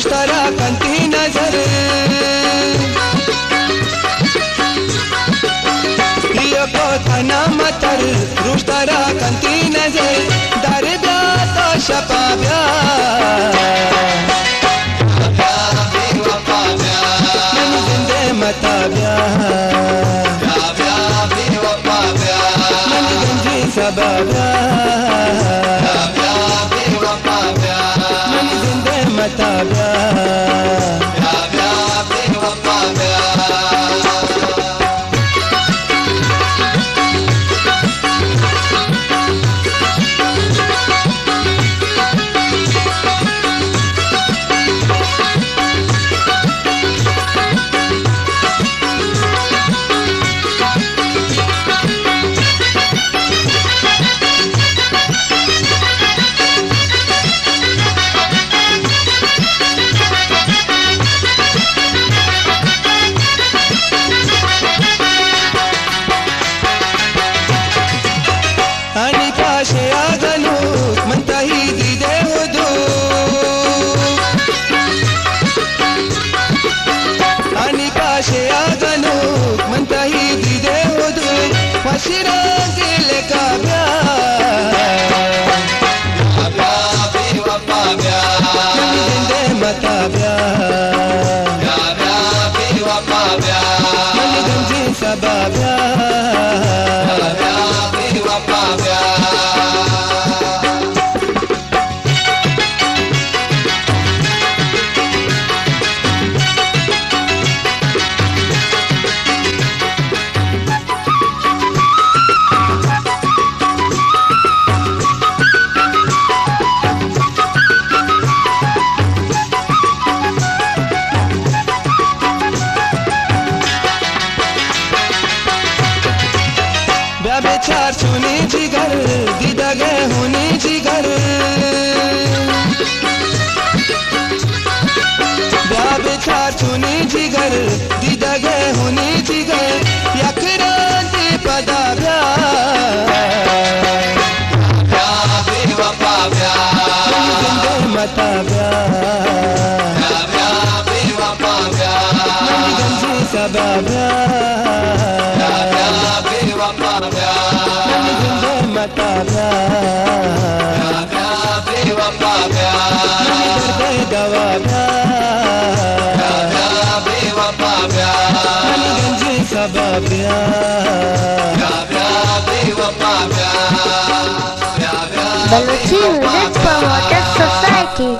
रुश्तरा कंती नजर ये पोतना मतर रुश्तरा कंती नजर दर ब्या तो शपा ब्या मन जिंदे मता ब्या मन गंजी सबा ब्या मता बया मता बया मन गंजी सबा बया बेचार सुनी जिगर दीदा गे होनी जिगर बेचार सुनी जिगर दीदा गे होनी जिगर यखरांती पदा ब्या मता ब्या मन गंजी सबा ब्या मता बया मन दर्द दवा बया मन गंजी सबा बया Balochi Music Promoter Society